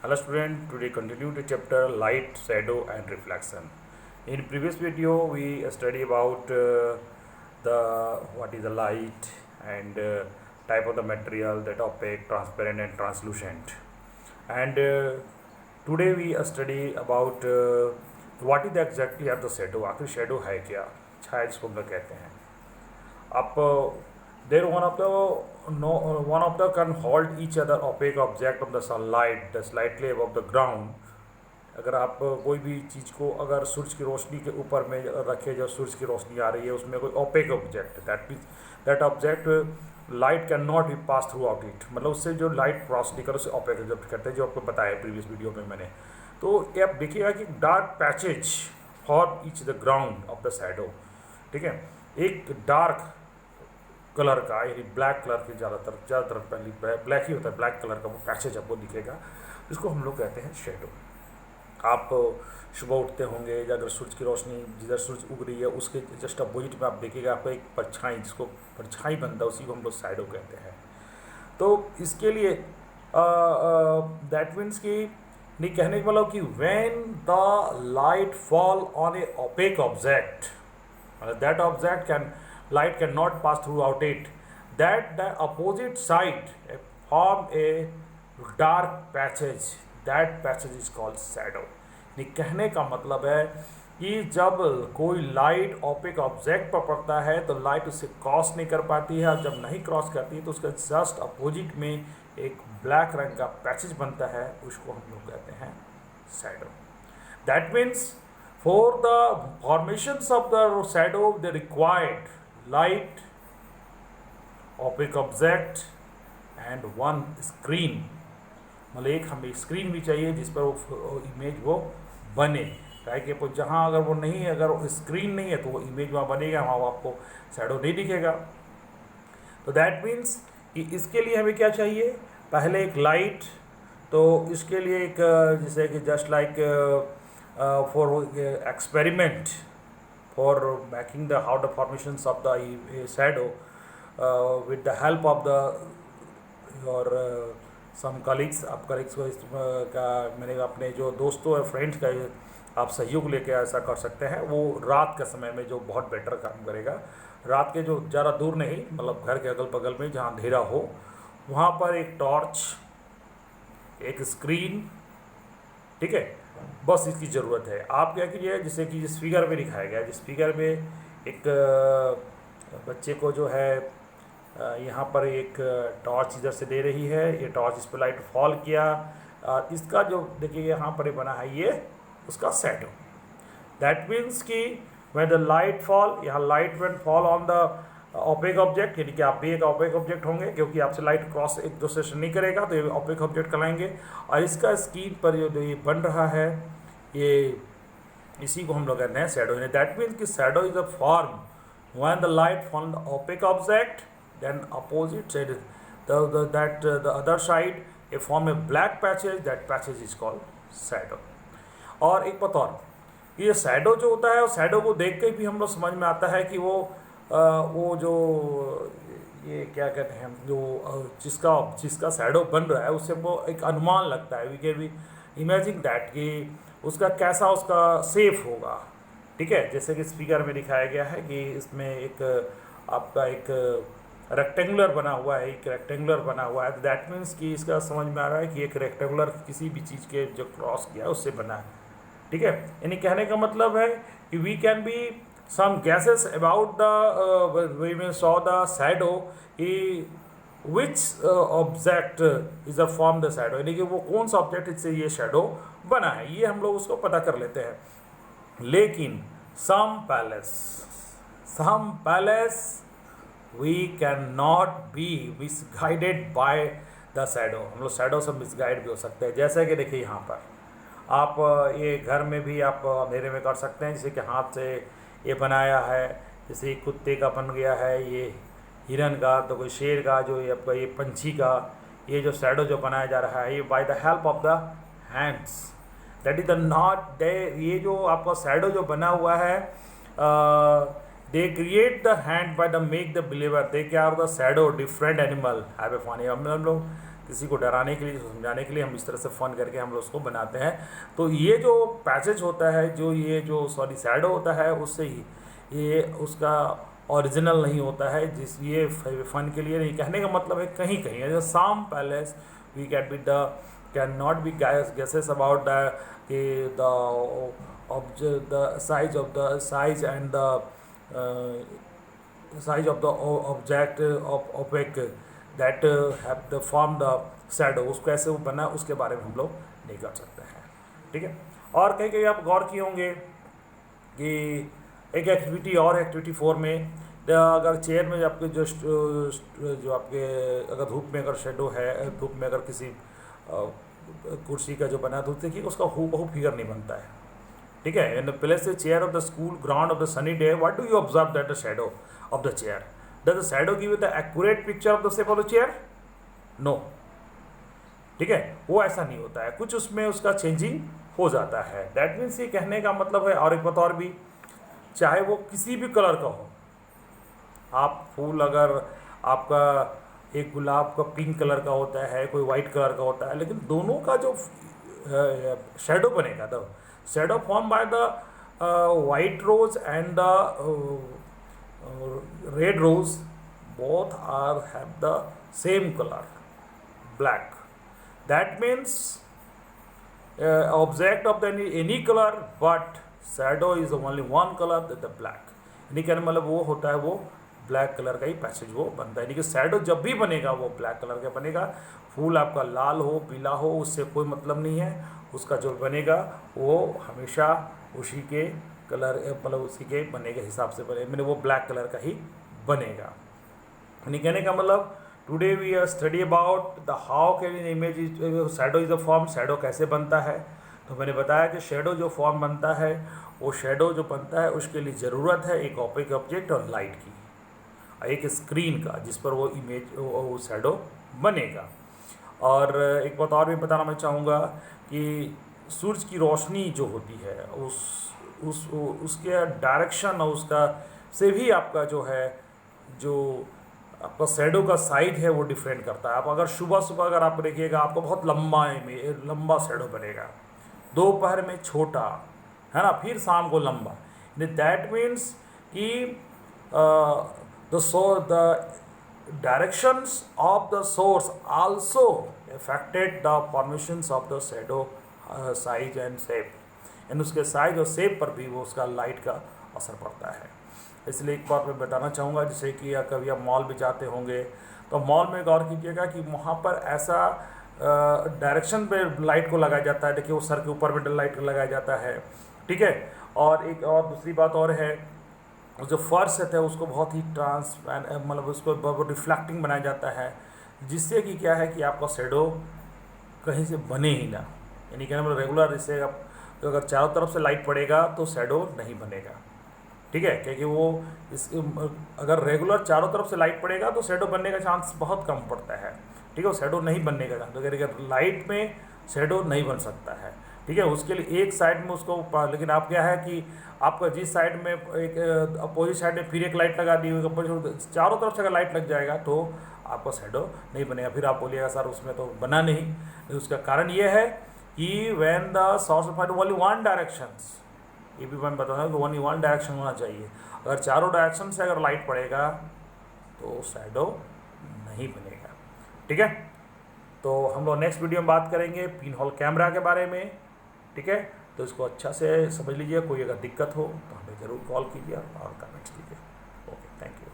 Hello student, today continue the chapter light, shadow and reflection. In previous video we study about the what is the light and type of the material, that opaque, transparent and translucent. And today we study about what is exactly are the shadow. आखिर shadow है क्या, छाया जिसको हम लोग कहते हैं. Up there one of the can hold each other opaque object of the sunlight slightly above the ground. अगर आप कोई भी चीज़ को अगर सूरज की रोशनी के ऊपर में रखे, जो सूरज की रोशनी आ रही है उसमें कोई opaque object, that means that object light can not B pass through out it, मतलब उससे जो लाइट क्रॉस नहीं कर उसे ओपेक ऑब्जेक्ट कहते हैं, जो आपको बताया प्रीवियस वीडियो में मैंने. तो ये आप देखिएगा कि dark patches for each the ground of the shadow. ठीक है, एक डार्क कलर का यानी ब्लैक कलर के ज़्यादातर पहले ब्लैक ही होता है, ब्लैक कलर का वो पैचेज आपको दिखेगा, जिसको हम लोग कहते हैं शेडो. आप सुबह उठते होंगे, अगर सूरज की रोशनी जिधर सूरज उग रही है उसके जस्ट अपोजिट में आप देखिएगा आपको एक परछाई, जिसको परछाई बनता है उसी को हम लोग शैडो कहते हैं. तो इसके लिए दैट मीन्स कि नहीं कहने का मतलब कि when the light fall on A opaque object, that object light cannot pass throughout it, that the opposite side form a dark passage, that passage is called shadow. ये कहने का मतलब है कि जब कोई लाइट ओपेक ऑब्जेक्ट पर पड़ता है तो लाइट उससे क्रॉस नहीं कर पाती है, और जब नहीं क्रॉस करती है तो उसका जस्ट अपोजिट में एक ब्लैक रंग का पैचेज बनता है, उसको हम लोग कहते हैं shadow. That means for the formations of the shadow they required light, opaque object and one screen. मतलब एक हमें स्क्रीन भी चाहिए जिस पर वो इमेज वो बने, ताकि जहाँ अगर वो नहीं है, अगर स्क्रीन नहीं है तो वो इमेज वहाँ बनेगा, वहाँ आपको शैडो नहीं दिखेगा. तो दैट मीन्स कि इसके लिए हमें क्या चाहिए, पहले एक लाइट. तो इसके लिए एक जैसे कि just like for experiment for making the how the formations of the shadow with the help of the your some colleagues. आप colleagues को का मैंने अपने जो दोस्तों और फ्रेंड्स का आप सहयोग लेके ऐसा कर सकते हैं. वो रात के समय में जो बहुत बेटर काम करेगा, रात के जो ज़्यादा दूर नहीं, मतलब घर के अगल बगल में जहाँ अंधेरा हो वहाँ पर एक टॉर्च, एक स्क्रीन, ठीक है, बस इसकी ज़रूरत है. आप क्या कीजिए, जैसे कि जिस फिगर में दिखाया गया, जिस फिगर में एक बच्चे को जो है यहाँ पर एक टॉर्च इधर से दे रही है, ये टॉर्च इस पर लाइट फॉल किया, इसका जो देखिए यहाँ पर बना है ये उसका शैडो. दैट मीन्स कि व्हेन द लाइट फॉल, यहाँ light when fall on the opaque object, यानी कि आप भी एक ओपेक ऑब्जेक्ट होंगे क्योंकि आपसे लाइट क्रॉस एक दूसरे से नहीं करेगा, तो ये ओपेक ऑब्जेक्ट कहलाएंगे. और इसका स्क्रीन पर जो ये बन रहा है, ये इसी को हम लोग कहते हैं शैडो. दैट मीन्स कि shadow is a form when the light fall the opaque object, then opposite side that the other side a form a black patches, that patches is called shadow. और एक बात और, ये shadow जो होता है, वो शैडो को देख के भी हम लोग समझ में आता है कि वो जो ये क्या कहते हैं, जो जिसका शैडो बन रहा है उससे वो एक अनुमान लगता है. We can be imagine that कि उसका कैसा उसका शेप होगा. ठीक है, जैसे कि इस फिगर में दिखाया गया है कि इसमें एक आपका एक रेक्टेंगुलर बना हुआ है, एक रेक्टेंगुलर बना हुआ है. दैट मीन्स कि इसका समझ में आ रहा है कि एक रेक्टेंगुलर किसी भी चीज़ के जो क्रॉस किया उससे बना है. ठीक है, यानी कहने का मतलब है कि we can be some guesses about the we will saw the shadow, which object is the form the shadow, यानी कि वो कौन सा ऑब्जेक्ट इससे ये शैडो बना है, ये हम लोग उसको पता कर लेते हैं. लेकिन some palace we cannot be misguided by the shadow. हम लोग शैडो से मिसगाइड भी हो सकते हैं. जैसे कि देखिए यहाँ पर आप ये घर में भी आप अंधेरे में कर सकते हैं, जैसे कि हाथ से ये बनाया है, जैसे कुत्ते का बन गया है, ये हिरन का, तो कोई शेर का, जो ये आपका ये पंछी का, ये जो शैडो जो बनाया जा रहा है ये by the help of the hands. That is the not they, ये जो आपका शैडो जो बना हुआ है, they create the hand by the make the believer, they क्या are the shadow different animal have a funny. हम लोग किसी को डराने के लिए, समझाने के लिए हम इस तरह से फन करके हम लोग उसको बनाते हैं। तो ये जो पैसेज होता है, शैडो होता है, उससे ही ये उसका ओरिजिनल नहीं होता है, ये फन के लिए नहीं। कहने का मतलब है कहीं कहीं some places we can not be guesses about the size and the size of the object of opaque that have the form the shadow, उसको ऐसे वो बना उसके बारे में हम लोग नहीं कर सकते हैं। ठीक है। और कहीं कहीं आप गौर किए होंगे कि एक एक्टिविटी और एक्टिविटी 4 में अगर चेयर में आपके जो आपके अगर धूप में अगर शेडो है, धूप में अगर किसी कुर्सी का जो बना तो देखिए उसका हूबहू फिगर नहीं बनता है। ठीक है। In the place the chair of the school ground of the sunny day, what do you observe that the shadow of the chair, does the shadow give you the accurate picture of the shape of the chair? No. ठीक है, वो ऐसा नहीं होता है, कुछ उसमें उसका चेंजिंग हो जाता है। दैट मीन्स ये कहने का मतलब है, और एक बात और भी, चाहे वो किसी भी कलर का हो, आप फूल अगर आपका एक गुलाब का पिंक कलर का होता है, कोई वाइट कलर का होता है, लेकिन दोनों का जो शेडो बनेगा, the shadow form by the white rose and the red rose both are have the same color, black. That means object of the any color but shadow is only one color, that the black. यानी कहने मतलब वो होता है, वो black colour का ही passage वो बनता है। यानी कि शैडो जब भी बनेगा वो ब्लैक कलर का बनेगा। फूल आपका लाल हो पीला हो उससे कोई मतलब नहीं है, उसका जो बनेगा वो हमेशा उसी के कलर मतलब उसी के बनने के हिसाब से बने, मैंने वो ब्लैक कलर का ही बनेगा। यानी कहने का मतलब today we are study about the how can in image shadow is a form, shadow कैसे बनता है। तो मैंने बताया कि शैडो जो फॉर्म बनता है, वो शैडो जो बनता है उसके लिए ज़रूरत है एक ऑपेक ऑब्जेक्ट और लाइट की, एक स्क्रीन का, जिस पर वो इमेज वो शैडो बनेगा। और एक बात और भी बताना मैं चाहूँगा कि सूरज की रोशनी जो होती है उसके डायरेक्शन और उसका से भी आपका जो है जो आपका शैडो का साइज है वो डिफरेंट करता है। आप अगर सुबह सुबह अगर आप देखिएगा आपको बहुत लंबा शैडो बनेगा, दोपहर में छोटा है ना, फिर शाम को लंबा। दैट मीन्स कि the directions of the source also affected the formations of the shadow size and shape, यानी उसके साइज और शेप पर भी वो उसका लाइट का असर पड़ता है। इसलिए एक बात मैं बताना चाहूँगा, जैसे कि कभी आप मॉल में जाते होंगे तो मॉल में गौर कीजिएगा कि वहाँ पर ऐसा डायरेक्शन पे लाइट को लगाया जाता है। देखिए वो सर के ऊपर में लाइट लगाया जाता है। ठीक है। और एक और दूसरी बात और है, जो फर्श है उसको बहुत ही ट्रांसपेरेंट मतलब उसको रिफ्लेक्टिंग बनाया जाता है, जिससे कि क्या है कि आपका शैडो कहीं से बने ही ना। यानी कि मतलब रेगुलर जैसे तो अगर चारों तरफ से लाइट पड़ेगा तो शैडो नहीं बनेगा। ठीक है, क्योंकि वो अगर रेगुलर चारों तरफ से लाइट पड़ेगा तो शैडो बनने का चांस बहुत कम पड़ता है। ठीक है, वो शैडो नहीं बनने का चांस, अगर लाइट में शैडो नहीं बन सकता है। ठीक है, उसके लिए एक साइड में उसको, लेकिन आप क्या है कि आपका जिस साइड में एक अपोजिट साइड में फिर एक लाइट लगा दी हुई, चारों तरफ से अगर लाइट लग जाएगा तो आपका शैडो नहीं बनेगा। फिर आप बोलिएगा सर उसमें तो बना नहीं। उसका कारण ये है कि when the source of only one directions, ये भी मैं बता रहा हूँ कि ओनली वन डायरेक्शन होना चाहिए। अगर चारों डायरेक्शन से अगर लाइट पड़ेगा तो शैडो नहीं बनेगा। ठीक है, तो हम लोग नेक्स्ट वीडियो में बात करेंगे पिन होल कैमरा के बारे में। ठीक है, तो इसको अच्छा से समझ लीजिए। कोई अगर दिक्कत हो तो हमें ज़रूर कॉल कीजिए और कमेंट्स कीजिए। Okay, thank you.